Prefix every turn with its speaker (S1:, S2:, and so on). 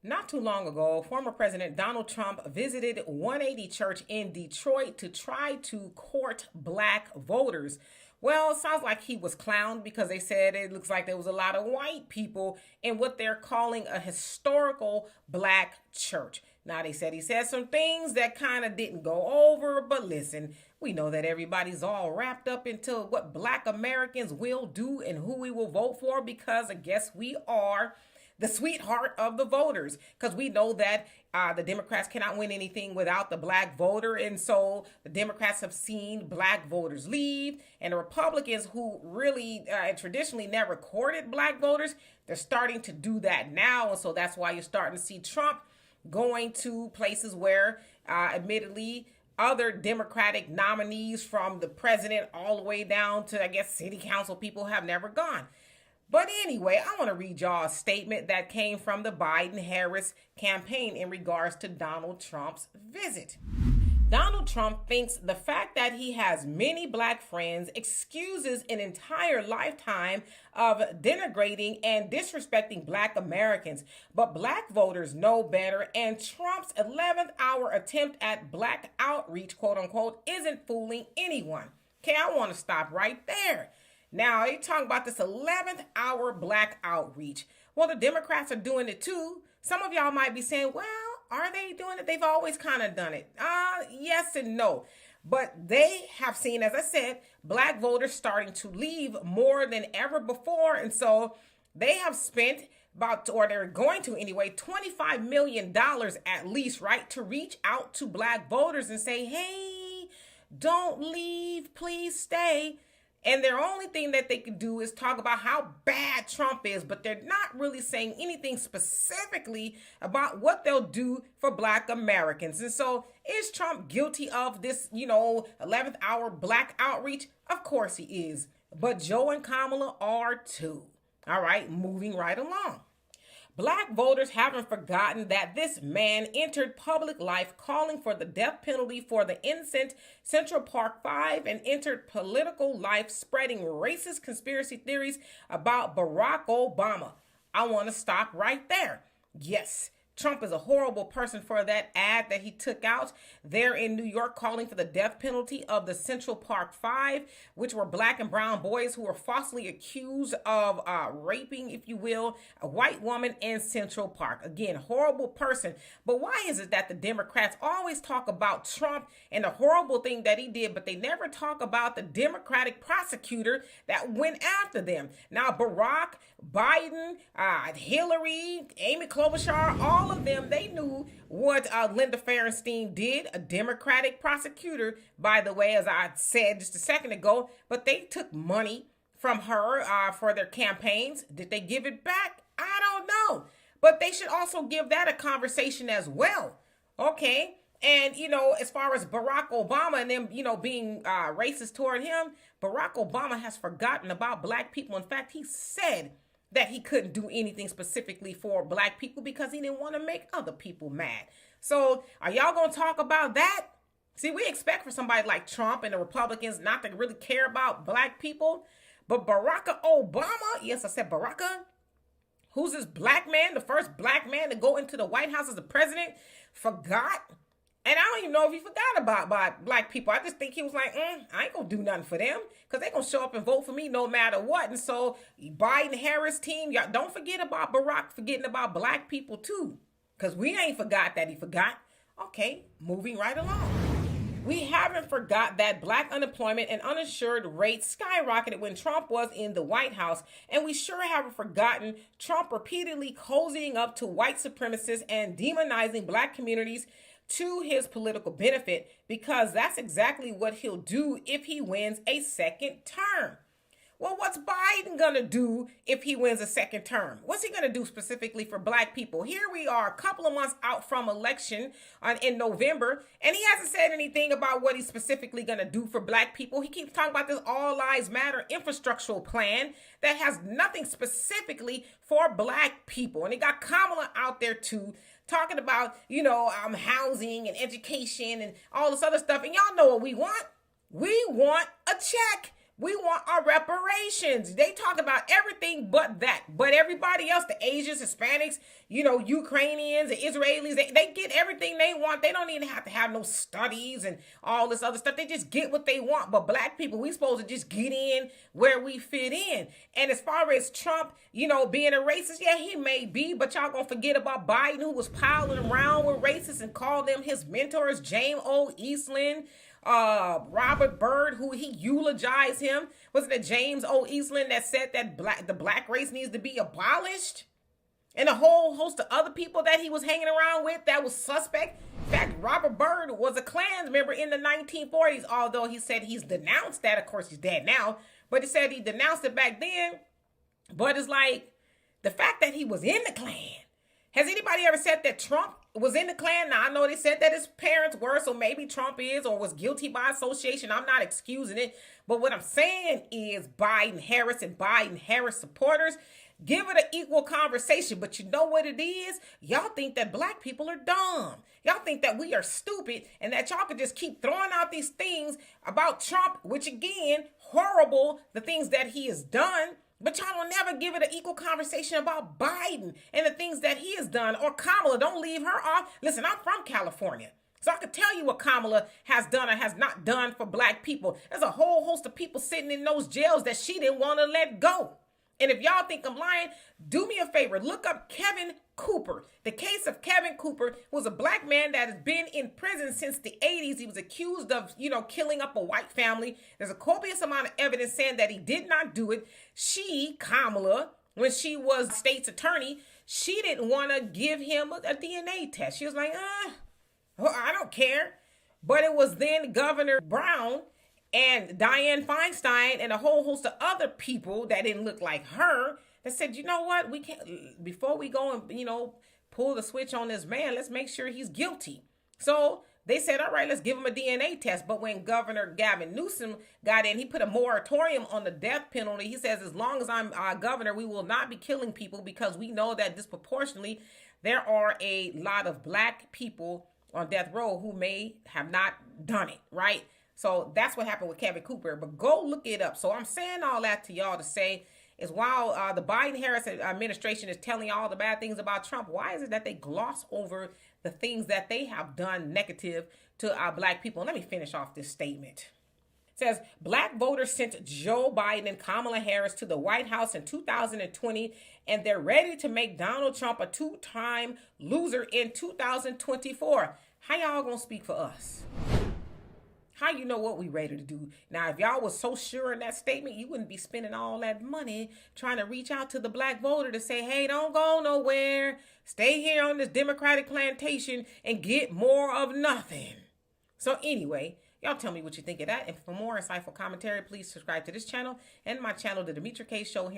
S1: Not too long ago, former President Donald Trump visited 180 Church in Detroit to try to court black voters. Well, it sounds like he was clowned because they said it looks like there was a lot of white people in what they're calling a historical black church. Now, they said he said some things that kind of didn't go over, but listen, we know that everybody's all wrapped up into what black Americans will do and who we will vote for because I guess we are the sweetheart of the voters, because we know that the Democrats cannot win anything without the black voter. And so the Democrats have seen black voters leave, and the Republicans, who really traditionally never courted black voters, they're starting to do that now. And so that's why you're starting to see Trump going to places where admittedly other Democratic nominees from the president all the way down to, I guess, city council people have never gone. But anyway, I want to read y'all a statement that came from the Biden-Harris campaign in regards to Donald Trump's visit. Donald Trump thinks the fact that he has many black friends excuses an entire lifetime of denigrating and disrespecting black Americans. But black voters know better, and Trump's 11th hour attempt at black outreach, quote unquote, isn't fooling anyone. Okay, I want to stop right there. Now, they talking about this 11th hour black outreach. Well, the Democrats are doing it too. Some of y'all might be saying, well, are they doing it? They've always kind of done it. Yes and no. But they have seen, as I said, black voters starting to leave more than ever before. And so they have spent about, or they're going to anyway, $25 million at least, right, to reach out to black voters and say, hey, don't leave, please stay. And their only thing that they could do is talk about how bad Trump is, but they're not really saying anything specifically about what they'll do for black Americans. And so is Trump guilty of this, 11th hour black outreach? Of course he is. But Joe and Kamala are too. All right, moving right along. Black voters haven't forgotten that this man entered public life calling for the death penalty for the innocent Central Park Five and entered political life spreading racist conspiracy theories about Barack Obama. I want to stop right there. Yes, Trump is a horrible person for that ad that he took out there in New York calling for the death penalty of the Central Park Five, which were black and brown boys who were falsely accused of raping, if you will, a white woman in Central Park. Again, horrible person. But why is it that the Democrats always talk about Trump and the horrible thing that he did, but they never talk about the Democratic prosecutor that went after them? Now, Barack, Biden, Hillary, Amy Klobuchar, all of them, they knew what Linda Fairstein did, a Democratic prosecutor, by the way, as I said just a second ago, but they took money from her for their campaigns. Did they give it back? I don't know. But they should also give that a conversation as well. Okay. And, as far as Barack Obama and them, being racist toward him, Barack Obama has forgotten about black people. In fact, he said that he couldn't do anything specifically for black people because he didn't want to make other people mad. So are y'all going to talk about that? See, we expect for somebody like Trump and the Republicans not to really care about black people. But Barack Obama, yes, I said Barack, who's this black man, the first black man to go into the White House as the president, forgot. And I don't even know if he forgot about black people. I just think he was like, I ain't going to do nothing for them because they're going to show up and vote for me no matter what. And so Biden-Harris team, y'all don't forget about Barack forgetting about black people too, because we ain't forgot that he forgot. Okay, moving right along. We haven't forgot that black unemployment and uninsured rates skyrocketed when Trump was in the White House. And we sure haven't forgotten Trump repeatedly cozying up to white supremacists and demonizing black communities to his political benefit, because that's exactly what he'll do if he wins a second term. Well, what's Biden gonna do if he wins a second term? What's he gonna do specifically for black people? Here we are a couple of months out from election in November, and he hasn't said anything about what he's specifically gonna do for black people. He keeps talking about this All Lives Matter infrastructural plan that has nothing specifically for black people. And he got Kamala out there too, talking about, housing and education and all this other stuff. And y'all know what we want. We want a check. We want our reparations. They talk about everything but that. But everybody else, the Asians, Hispanics, Ukrainians, the Israelis, they get everything they want. They don't even have to have no studies and all this other stuff. They just get what they want. But black people, we supposed to just get in where we fit in. And as far as Trump, being a racist, yeah, he may be. But y'all gonna forget about Biden, who was piling around with racists and called them his mentors, James O. Eastland, Robert Byrd, who he eulogized him. Was it James O. Eastland that said that the black race needs to be abolished? And a whole host of other people that he was hanging around with that was suspect. In fact, Robert Byrd was a Klan member in the 1940s, although he said he's denounced that. Of course, he's dead now, but he said he denounced it back then. But it's like the fact that he was in the Klan. Has anybody ever said that Trump was in the Klan? Now, I know they said that his parents were, so maybe Trump is or was guilty by association. I'm not excusing it. But what I'm saying is Biden-Harris and Biden-Harris supporters, give it an equal conversation. But you know what it is? Y'all think that black people are dumb. Y'all think that we are stupid and that y'all could just keep throwing out these things about Trump, which again, horrible, the things that he has done. But y'all will never give it an equal conversation about Biden and the things that he has done. Or Kamala, don't leave her off. Listen, I'm from California, so I can tell you what Kamala has done or has not done for black people. There's a whole host of people sitting in those jails that she didn't want to let go. And if y'all think I'm lying, do me a favor. Look up Kevin Cooper. The case of Kevin Cooper was a black man that has been in prison since the 80s. He was accused of, killing up a white family. There's a copious amount of evidence saying that he did not do it. Kamala, when she was state's attorney, she didn't want to give him a DNA test. She was like, I don't care. But it was then Governor Brown and Dianne Feinstein and a whole host of other people that didn't look like her that said, you know what, we can't, before we go and, pull the switch on this man, let's make sure he's guilty. So they said, all right, let's give him a DNA test. But when Governor Gavin Newsom got in, he put a moratorium on the death penalty. He says, as long as I'm governor, we will not be killing people because we know that disproportionately there are a lot of black people on death row who may have not done it, right? So that's what happened with Kevin Cooper. But go look it up. So I'm saying all that to y'all to say is while the Biden-Harris administration is telling all the bad things about Trump, why is it that they gloss over the things that they have done negative to our black people? And let me finish off this statement. It says, black voters sent Joe Biden and Kamala Harris to the White House in 2020, and they're ready to make Donald Trump a two-time loser in 2024. How y'all gonna speak for us? How you know what we ready to do? Now, if y'all was so sure in that statement, you wouldn't be spending all that money trying to reach out to the black voter to say, hey, don't go nowhere. Stay here on this Democratic plantation and get more of nothing. So anyway, y'all tell me what you think of that. And for more insightful commentary, please subscribe to this channel and my channel, The Demetra Kaye Show here.